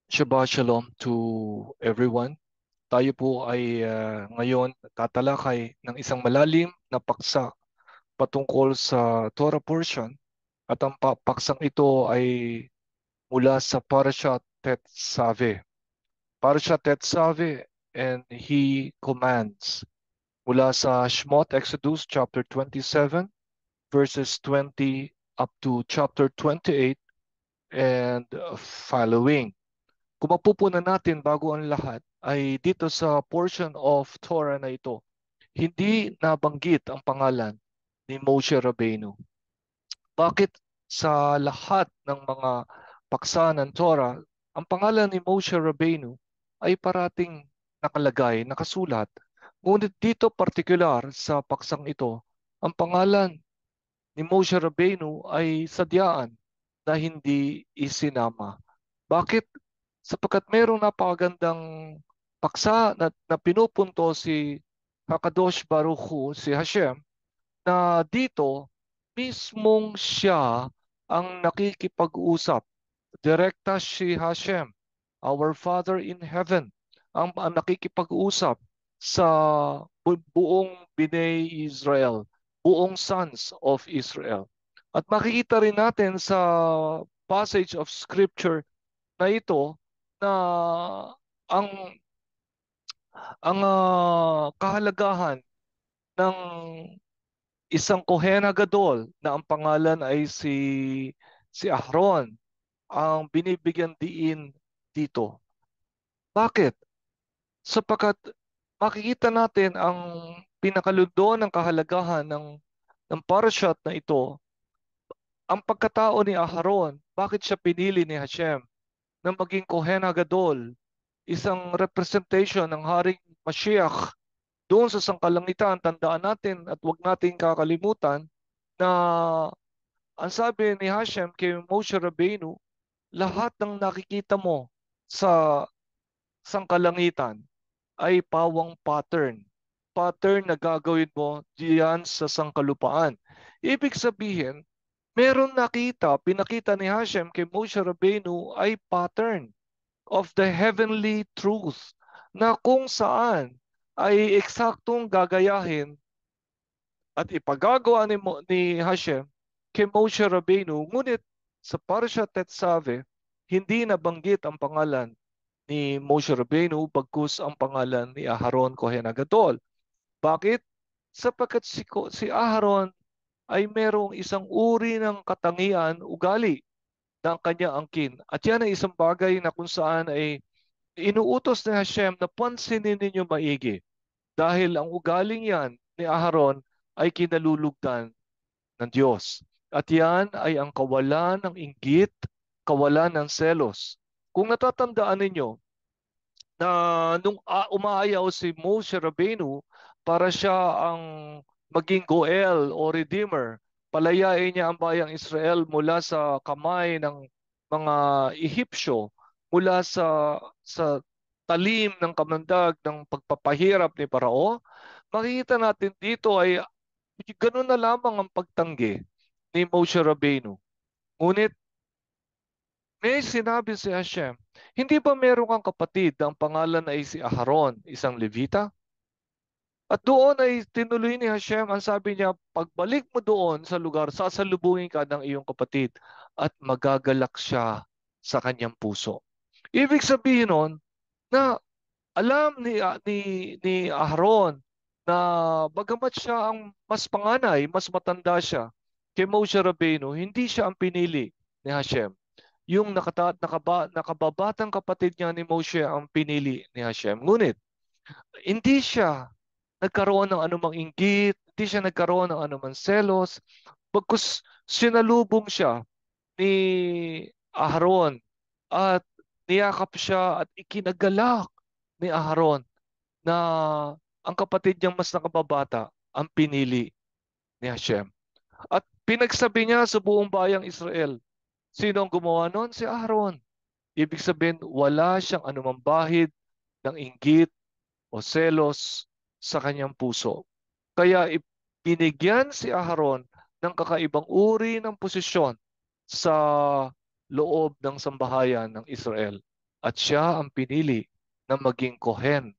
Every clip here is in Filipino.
Shabbat Shalom to everyone. Tayo po ay ngayon tatalakay ng isang malalim na paksa patungkol sa Torah portion at ang paksang ito ay mula sa Parashat Tetzaveh. Parashat Tetzaveh, and He commands, mula sa Shmot Exodus chapter 27 verses 20 up to chapter 28 and following. Kung mapupunan natin bago ang lahat ay dito sa portion of Torah na ito, hindi nabanggit ang pangalan ni Moshe Rabbeinu. Bakit sa lahat ng mga paksa ng Torah, ang pangalan ni Moshe Rabbeinu ay parating nakalagay, nakasulat. Ngunit dito partikular sa paksang ito, ang pangalan ni Moshe Rabbeinu ay sadyaan na hindi isinama. Bakit? Sapagkat mayroong napakagandang paksa na pinupunto si Hakadosh Baruch Hu, si Hashem, na dito mismong siya ang nakikipag-usap. Direkta si Hashem, our Father in Heaven, ang nakikipag-usap sa buong Binay Israel, buong sons of Israel. At makikita rin natin sa passage of Scripture na ito na ang kahalagahan ng isang Kohen Gadol na ang pangalan ay si Ahron ang binibigyan diin dito. Bakit? Sapagkat makikita natin ang pinakalundo ng kahalagahan ng parashat na ito, ang pagkatao ni Aharon. Bakit siya pinili ni Hashem na maging Kohen Gadol, isang representation ng Haring Mashiach doon sa sangkalangitan. Tandaan natin at huwag nating kakalimutan na ang sabi ni Hashem kay Moshe Rabbeinu, lahat ng nakikita mo sa sangkalangitan ay pawang pattern. Pattern na gagawin mo diyan sa sangkalupaan. Ibig sabihin, meron pinakita ni Hashem kay Moshe Rabbeinu ay pattern of the heavenly truth na kung saan ay eksaktong gagayahin at ipagagawa ni Hashem kay Moshe Rabbeinu. Ngunit sa Parashat Tetzaveh, hindi nabanggit ang pangalan ni Moshe Rabbeinu bagkus ang pangalan ni Aharon Kohen Gadol. Bakit? Sapagkat si Aharon ay merong isang uri ng katangian, ugali ng kanya angkin. At yan ay isang bagay na kung saan ay inuutos ni Hashem na pansinin ninyo maigi. Dahil ang ugaling yan ni Aharon ay kinalulugdan ng Diyos. At yan ay ang kawalan ng inggit, kawalan ng selos. Kung natatandaan ninyo na nung umaayaw si Moshe Rabbeinu para siya ang maging Goel o Redeemer, palayain niya ang bayang Israel mula sa kamay ng mga Ehipsyo, mula sa talim ng kamandag ng pagpapahirap ni Parao. Makikita natin dito ay ganun na lamang ang pagtanggi ni Moshe Rabbeinu. Ngunit may sinabi si Hashem, hindi ba meron kang kapatid na ang pangalan ay si Aharon, isang Levita? At doon ay tinuloy ni Hashem, ang sabi niya, pagbalik mo doon sa lugar, sasalubungin ka ng iyong kapatid at magagalak siya sa kanyang puso. Ibig sabihin nun na alam ni Aharon na bagamat siya ang mas panganay, mas matanda siya kay Moshe Rabbeinu, hindi siya ang pinili ni Hashem. Yung nakababatang kapatid niya ni Moshe ang pinili ni Hashem. Ngunit, hindi siya nagkaroon ng anumang inggit, hindi siya nagkaroon ng anumang selos, bagkus sinalubong siya ni Aharon at niyakap siya at ikinagalak ni Aharon na ang kapatid niyang mas nakababata ang pinili ni Hashem. At pinagsabi niya sa buong bayang Israel, sino ang gumawa noon? Si Aaron. Ibig sabihin, wala siyang anumang bahid ng inggit o selos sa kanyang puso. Kaya binigyan si Aaron ng kakaibang uri ng posisyon sa loob ng sambahayan ng Israel. at siya ang pinili na maging Kohen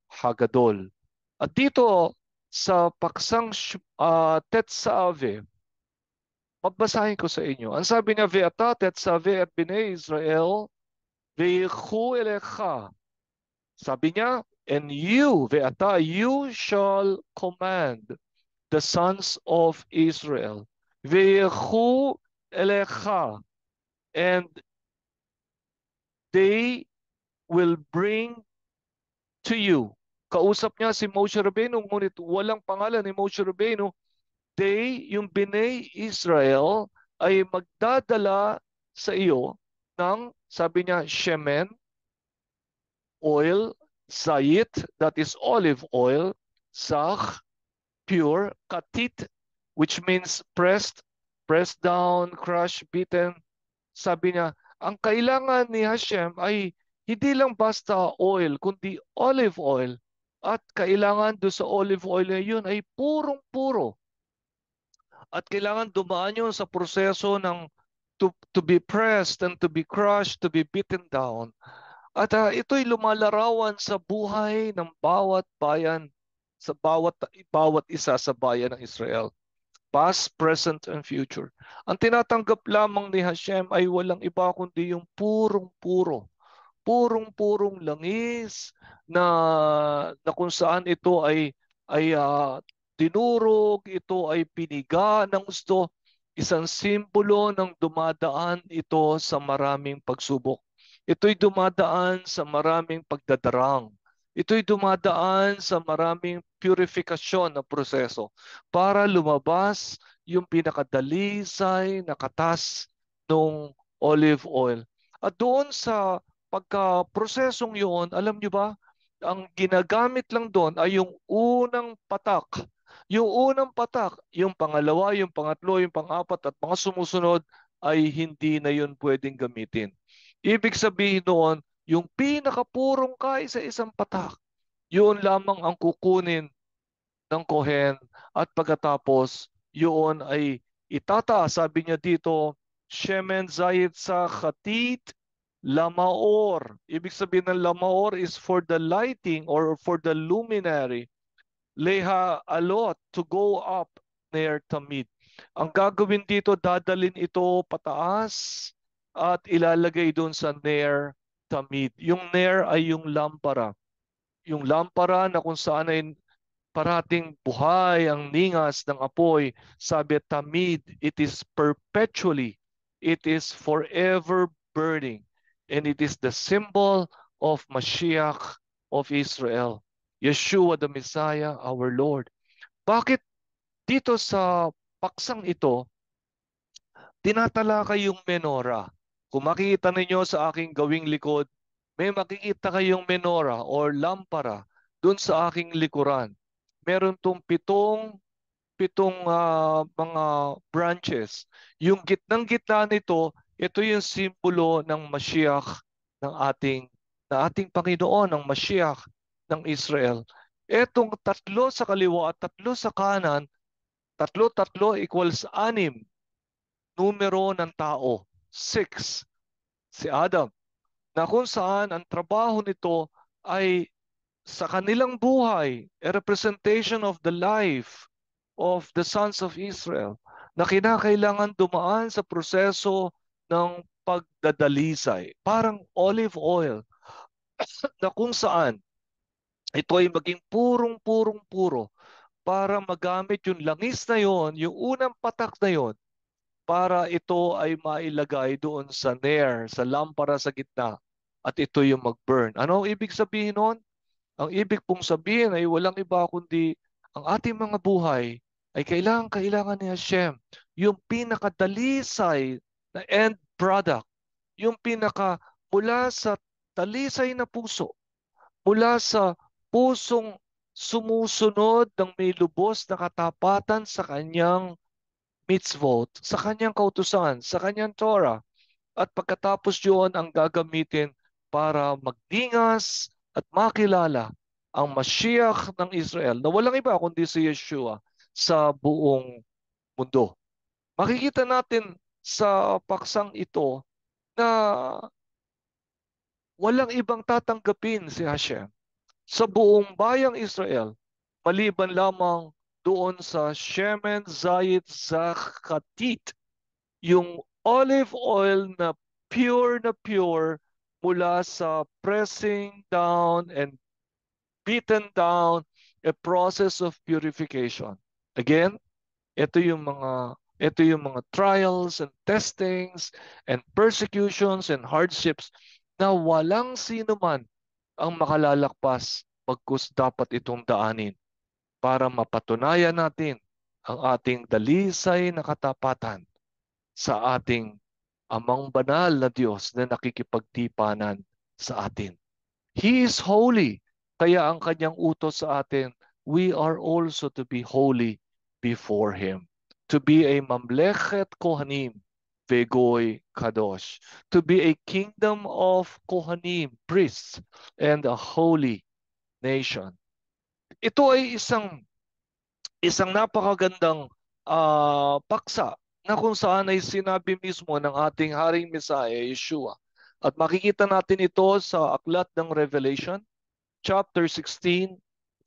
Hagadol. At dito sa paksang Tetzave, babasahin ko sa inyo. Ang sabi niya, Ve'ata Tetzave et Bnei Israel, Ve'ikhu elecha. Sabi niya, and you, Ve'ata, you shall command the sons of Israel. Ve'ikhu elecha, and they will bring to you. Kausap niya si Moshe Rabbeinu, ngunit walang pangalan ni Moshe Rabbeinu. They, yung Bnei Israel, ay magdadala sa iyo ng, sabi niya, shemen, oil, zayit, that is olive oil, zach, pure, katit, which means pressed down, crushed, beaten. Sabi niya, ang kailangan ni Hashem ay hindi lang basta oil, kundi olive oil. At kailangan do sa olive oil na yun ay purong-puro. At kailangan dumaan yun sa proseso ng to be pressed and to be crushed, to be beaten down. At ito'y lumalarawan sa buhay ng bawat bayan, sa bawat isa sa bayan ng Israel. Past, present, and future. Ang tinatanggap lamang ni Hashem ay walang iba kundi yung purong-puro. Purong-purong langis na kung saan ito ay dinurog, ito ay piniga ng gusto, isang simbolo ng dumadaan ito sa maraming pagsubok. Ito'y dumadaan sa maraming pagdadarang. Ito'y dumadaan sa maraming purifikasyon na proseso para lumabas yung pinakadalisay na katas ng olive oil. At doon sa pagka-prosesong yun, alam nyo ba, ang ginagamit lang doon ay yung unang patak. Yung unang patak, yung pangalawa, yung pangatlo, yung pang-apat at mga sumusunod ay hindi na yun pwedeng gamitin. Ibig sabihin noon, yung pinakapurong kahit sa isang patak, yun lamang ang kukunin ng Kohen at pagkatapos yun ay itataas. Sabi niya dito, Shemen Zayit sa Khatit Lamaor. Ibig sabihin ng Lamaor is for the lighting or for the luminary. Leha alot to go up near Tamid. Ang gagawin dito, dadalin ito pataas at ilalagay doon sa near Tamid. Yung near ay yung lampara. Yung lampara na kung saan ay parating buhay ang ningas ng apoy. Sabi, tamid, it is perpetually, it is forever burning. And it is the symbol of Mashiach of Israel. Yeshua the Messiah, our Lord. Bakit dito sa paksang ito, tinatalakay yung menora? Kung makikita ninyo sa aking gawing likod, may makikita kayong menora or lampara dun sa aking likuran. Meron tong pitong mga branches. Yung gitnang-gitna nito, ito yung simbolo ng Mashiach ng ating Panginoon, ng Mashiach ng Israel. Etong tatlo sa kaliwa at tatlo sa kanan, tatlo-tatlo equals 6. Numero ng tao, 6. Si Adam. Na kung saan ang trabaho nito ay sa kanilang buhay, a representation of the life of the sons of Israel na kinakailangan dumaan sa proseso ng pagdadalisay. Parang olive oil na kung saan ito ay maging purong-puro para magamit yung langis na yon, yung unang patak na yon, para ito ay mailagay doon sa nair, sa lampara sa gitna at ito yung mag-burn. Ano ang ibig sabihin nun? Ang ibig pong sabihin ay walang iba kundi ang ating mga buhay ay kailangan ni Hashem. Yung pinakadalisay na end product, yung pinaka mula sa dalisay na puso, mula sa pusong sumusunod ng may lubos na katapatan sa kanyang mitzvot, sa kanyang kautusan, sa kanyang Torah. At pagkatapos yun ang gagamitin para magdingas at makilala ang Mashiach ng Israel na walang iba kundi si Yeshua sa buong mundo. Makikita natin sa paksang ito na walang ibang tatanggapin si Hashem sa buong bayang Israel, maliban lamang doon sa Shemen Zayit Zakatit, yung olive oil na pure mula sa pressing down and beaten down, a process of purification. Again, ito yung mga trials and testings and persecutions and hardships na walang sino man ang makalalakpas pagkus dapat itong daanin para mapatunayan natin ang ating dalisay na katapatan sa ating amang banal na Diyos na nakikipagtipanan sa atin. He is holy. Kaya ang kanyang utos sa atin, we are also to be holy before Him. To be a mamlechet kohanim, vegoy kadosh. To be a kingdom of kohanim, priests, and a holy nation. Ito ay isang napakagandang paksa na kung saan ay sinabi mismo ng ating Haring Mesaya, Yeshua. At makikita natin ito sa aklat ng Revelation, chapter 16,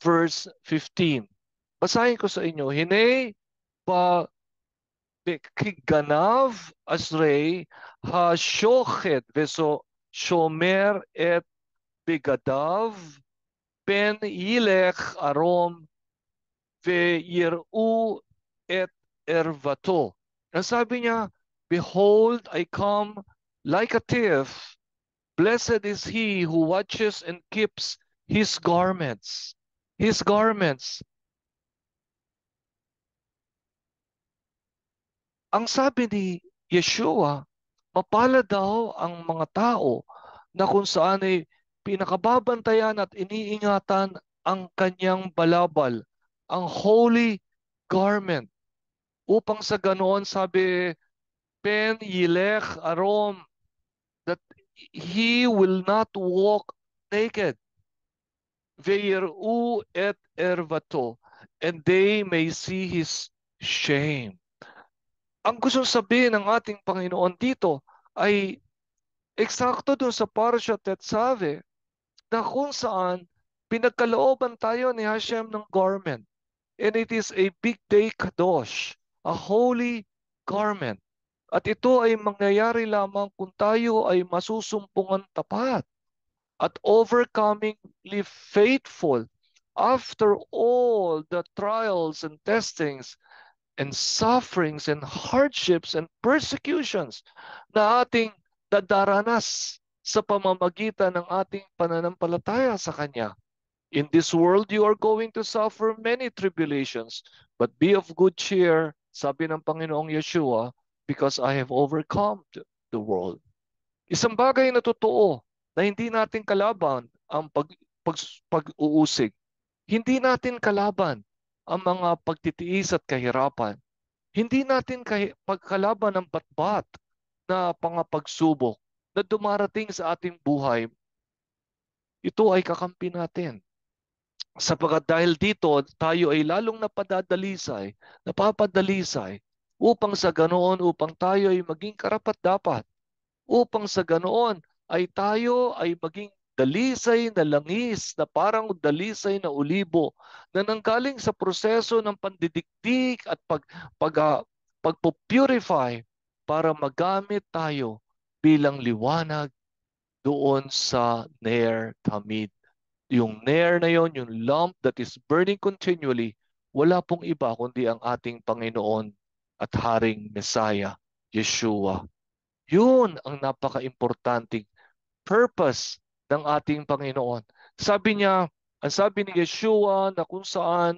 verse 15. Basahin ko sa inyo. Hine pa kiganav asrei ha shochet veso shomer et bigadav pen yilech arom ve yiru et ervato. Ang sabi niya, behold, I come like a thief. Blessed is he who watches and keeps his garments. His garments. Ang sabi ni Yeshua, mapalad daw ang mga tao na kung saan ay pinakababantayan at iniingatan ang kanyang balabal, ang holy garment. Upang sa ganoon, sabi, pen yilech arom, that he will not walk naked. Veiru et ervato, and they may see his shame. Ang gusto sabihin ng ating Panginoon dito ay eksakto dun sa Parsha Tetzave na kung saan pinagkalooban tayo ni Hashem ng garment. And it is a big day kadosh, a holy garment. At ito ay mangyayari lamang kung tayo ay masusumpungan tapat at overcomingly faithful after all the trials and testings and sufferings and hardships and persecutions na ating dadaranas sa pamamagitan ng ating pananampalataya sa Kanya. In this world, you are going to suffer many tribulations, but be of good cheer, sabi ng Panginoong Yeshua, because I have overcome the world. Isang bagay na totoo na hindi natin kalaban ang pag-uusig. Hindi natin kalaban ang mga pagtitiis at kahirapan. Hindi natin pagkalaban ang batbat na pangapagsubok na dumarating sa ating buhay. Ito ay kakampi natin. Sapagkat dahil dito, tayo ay lalong napapadalisay upang sa ganoon, upang tayo ay maging karapat-dapat, upang sa ganoon ay tayo ay maging dalisay na langis na parang dalisay na ulibo na nanggaling sa proseso ng pandidikdik at pagpupurify para magamit tayo bilang liwanag doon sa Ner Tamid. Yung Ner na yon, yung lamp that is burning continually, wala pong iba kundi ang ating Panginoon at Haring Messiah, Yeshua. Yun ang napaka-importanting purpose ng ating Panginoon. Sabi niya, ang sabi ni Yeshua na kung saan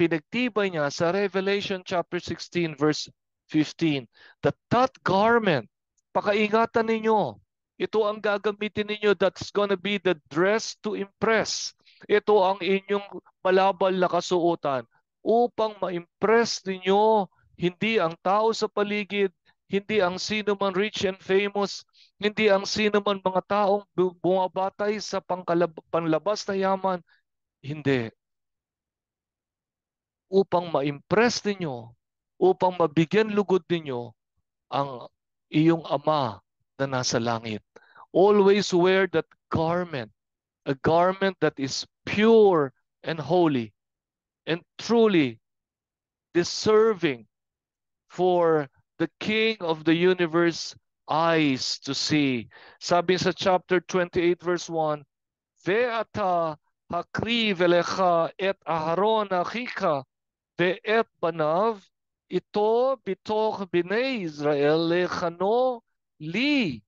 pinagtibay niya sa Revelation chapter 16 verse 15, that garment, pakaingatan ninyo. Ito ang gagamitin ninyo, that's gonna be the dress to impress. Ito ang inyong malabal na kasuotan upang ma-impress ninyo hindi ang tao sa paligid, hindi ang sino man rich and famous, hindi ang sino man mga taong bumabatay sa panlabas na yaman. Hindi. Upang ma-impress ninyo, upang mabigyan lugod ninyo ang iyong Ama na nasa langit. always wear that garment, a garment that is pure and holy and truly deserving for the King of the universe eyes to see. Sabi sa chapter 28 verse 1, Ve'ata hakriv elecha et Aharon achika ve'et banav ito bitoch bnei Israel lechano li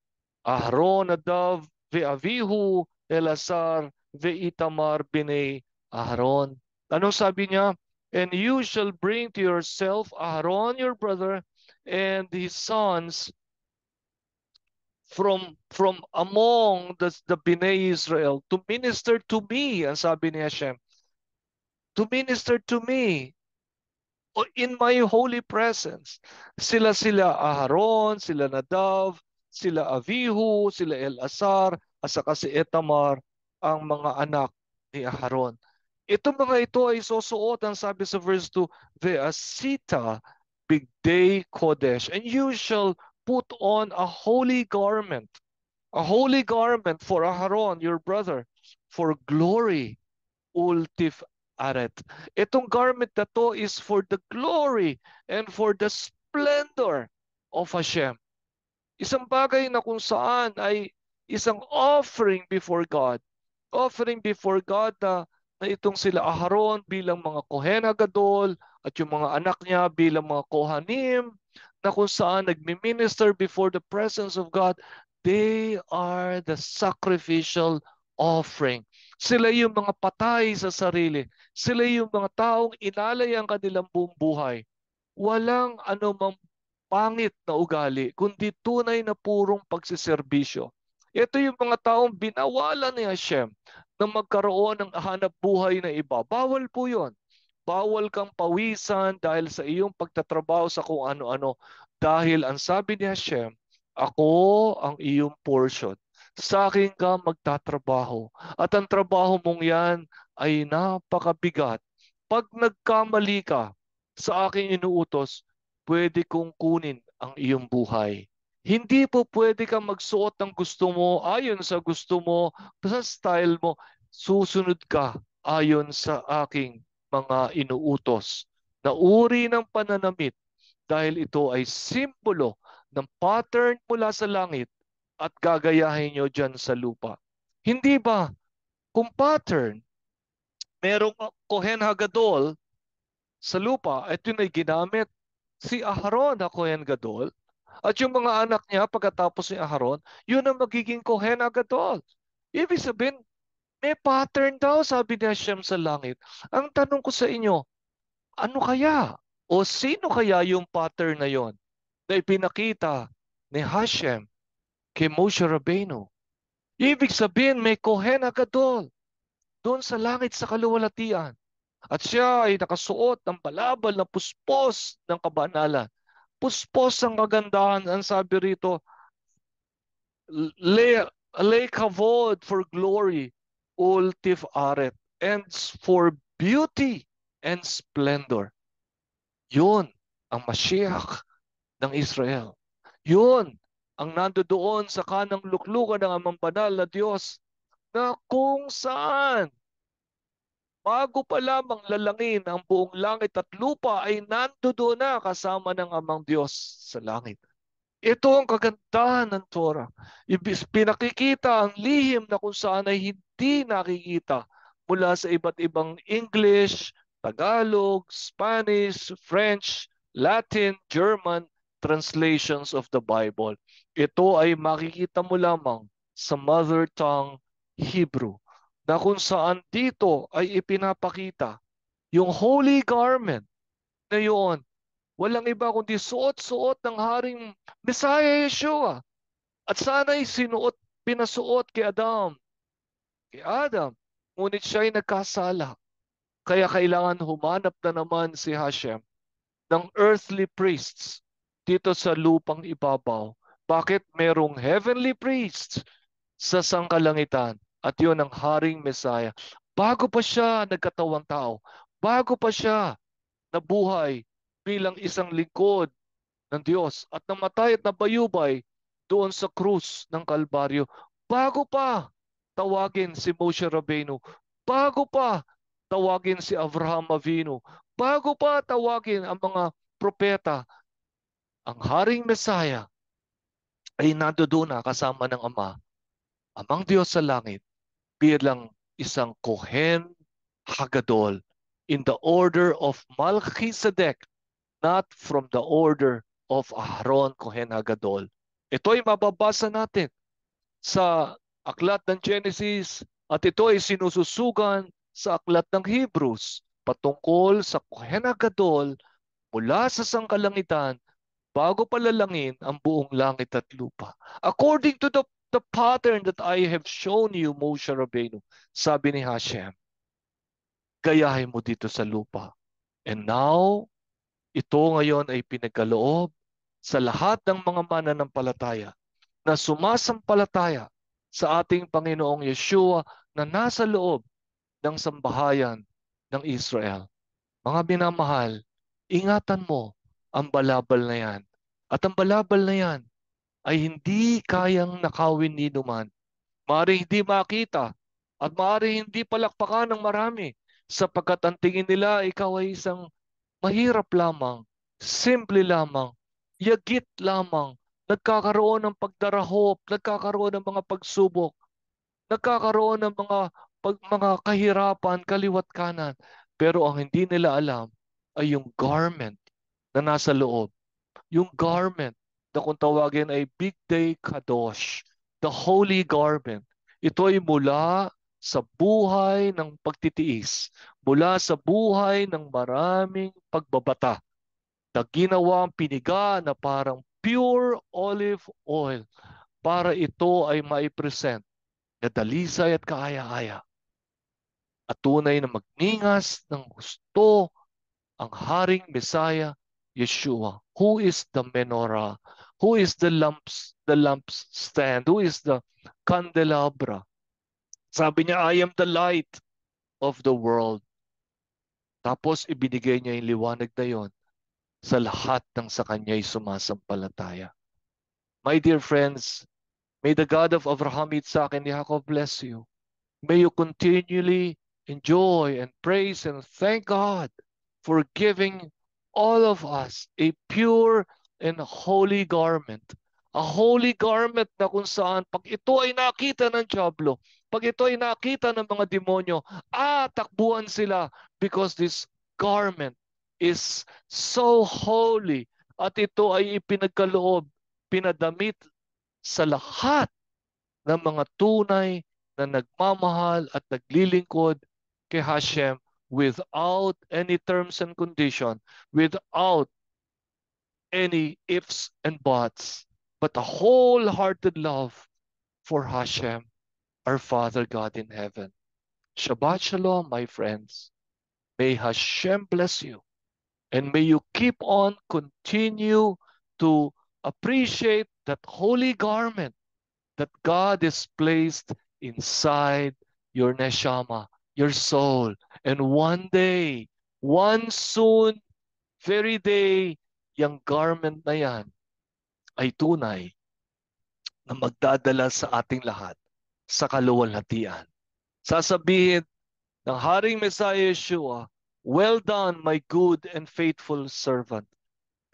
Aharon Nadav ve'avihu Elazar ve'itamar bnei Aharon. Anong sabi niya? And you shall bring to yourself Aharon your brother and his sons from among the Bnei Israel to minister to me, ang sabi ni Hashem, to minister to me in my holy presence. Sila Aharon, sila Nadav, sila Avihu, sila Elazar, at saka si Etamar, ang mga anak ni Aharon. Itong mga ito ay susuot, ang sabi sa verse 2, Ve'asita bigdei kodesh, and you shall put on a holy garment for Aharon, your brother, for glory, ultif aret. Itong garment na to is for the glory and for the splendor of Hashem. Isang bagay na kung saan ay isang offering before God. Offering before God na itong sila Aharon bilang mga Kohen Hagadol at yung mga anak niya bilang mga Kohanim na kung saan nagmi-minister before the presence of God, they are the sacrificial offering. Sila yung mga patay sa sarili. Sila yung mga taong inalay ang kanilang buong buhay. Walang anumang pangit na ugali, kundi tunay na purong pagsiservisyo. Ito yung mga taong binawalan ni Hashem na magkaroon ng hanap buhay na iba. Bawal po yun. Bawal kang pawisan dahil sa iyong pagtatrabaho sa kung ano-ano. Dahil ang sabi ni Hashem, ako ang iyong portion. Sa akin ka magtatrabaho. At ang trabaho mong yan ay napakabigat. Pag nagkamali ka sa aking inuutos, pwede kong kunin ang iyong buhay. Hindi po pwede kang magsuot ng gusto mo, ayon sa gusto mo, sa style mo. Susunod ka ayon sa aking mga inuutos na uri ng pananamit dahil ito ay simbolo ng pattern mula sa langit at gagayahin nyo dyan sa lupa. Hindi ba? Kung pattern, merong Kohen Hagadol sa lupa at yun ay ginamit si Aharon na Kohen Gadol at yung mga anak niya pagkatapos ni Aharon, yun ang magiging Kohen Gadol. Ibig sabihin, may pattern daw, sabi ni Hashem sa langit. Ang tanong ko sa inyo, ano kaya? O sino kaya yung pattern na yon na ipinakita ni Hashem kay Moshe Rabbeinu? Ibig sabihin, may Kohen Gadol doon sa langit sa kaluwalhatian. At siya ay nakasuot ng balabal na puspos ng kabanalan. Puspos ang kagandahan. Ang sabi rito, lay kavod for glory, ultif aret, and for beauty and splendor. Yun ang Mashiach ng Israel. Yun ang nandoon sa kanang luklukan ng amang banal na Diyos na kung saan bago pa lamang lalangin ang buong langit at lupa ay nandoon na kasama ng amang Diyos sa langit. Ito ang kagandahan ng Torah. Pinakikita ang lihim na kung saan ay hindi nakikita mula sa iba't ibang English, Tagalog, Spanish, French, Latin, German translations of the Bible. Ito ay makikita mo lamang sa mother tongue Hebrew na kung saan dito ay ipinapakita yung holy garment na yun. Walang iba kundi suot-suot ng Haring Messiah Yeshua. At sana'y pinasuot kay Adam. Kay Adam. Ngunit siya ay nagkasala. Kaya kailangan humanap na naman si Hashem ng earthly priests dito sa lupang ibabaw. Bakit merong heavenly priests sa sangkalangitan? At yun ang Haring Messiah. Bago pa siya nagkatawang tao, bago pa siya nabuhay bilang isang lingkod ng Diyos at namatay at nabayubay doon sa krus ng Kalbaryo, bago pa tawagin si Moshe Rabbeinu, bago pa tawagin si Abraham Avinu, bago pa tawagin ang mga propeta, ang Haring Mesaya ay nandoon na kasama ng Ama, Amang Diyos sa langit, bilang isang Kohen Hagadol in the order of Melchizedek, not from the order of Aaron Kohen Hagadol. Ito ay mababasa natin sa aklat ng Genesis at ito ay sinususugan sa aklat ng Hebrews patungkol sa Kohen Hagadol mula sa sangkalangitan bago palalangin ang buong langit at lupa. According to the pattern that I have shown you, Moshe Rabbeinu, sabi ni Hashem, gayahin mo dito sa lupa. And now, ito ngayon ay pinagkaloob sa lahat ng mga mananampalataya na sumasampalataya sa ating Panginoong Yeshua na nasa loob ng sambahayan ng Israel. Mga minamahal, ingatan mo ang balabal na yan. At ang balabal na yan ay hindi kayang nakawin ni numan. Maaaring hindi makita at maaaring hindi palakpakan ng marami sapagkat ang tingin nila ikaw ay isang mahirap lamang, simple lamang, yagit lamang, nagkakaroon ng pagdarahop, nagkakaroon ng mga pagsubok, nagkakaroon ng mga kahirapan, kaliwat kanan. Pero ang hindi nila alam ay yung garment na nasa loob. Yung garment na kung tawagin ay Big Day Kadosh, the holy garment. Ito ay mula sa buhay ng pagtitiis, mula sa buhay ng maraming pagbabata na ginawang piniga na parang pure olive oil para ito ay maipresent na dalisay at kaaya-aya at tunay na magningas ng gusto ang Haring Messiah, Yeshua. Who is the menorah? Who is the lamps stand? Who is the candelabra? Sabi niya, I am the light of the world. Tapos ibinigay niya yung liwanag na yon sa lahat ng sa kanya'y sumasampalataya. My dear friends, may the God of Abraham, Isaac, and Jacob bless you. May you continually enjoy and praise and thank God for giving all of us a pure and holy garment. A holy garment na kung saan pag ito ay nakita ng dyablo, pag ito ay nakita ng mga demonyo, takbuhan sila because this garment is so holy at ito ay ipinagkaloob, pinadamit sa lahat ng mga tunay na nagmamahal at naglilingkod kay Hashem without any terms and condition, without any ifs and buts, but a wholehearted love for Hashem, our Father God in heaven. Shabbat Shalom, my friends. May Hashem bless you, and may you keep on continue to appreciate that holy garment that God is placed inside your neshama, your soul. And one day, one soon, very day, yung garment na yan ay tunay na magdadala sa ating lahat sa kaluwalhatian. Sasabihin ng Haring Messiah Yeshua, well done, my good and faithful servant.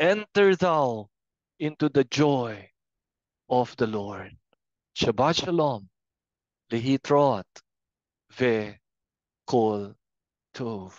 Enter thou into the joy of the Lord. Shabbat Shalom. Lehitrot ve kol tov.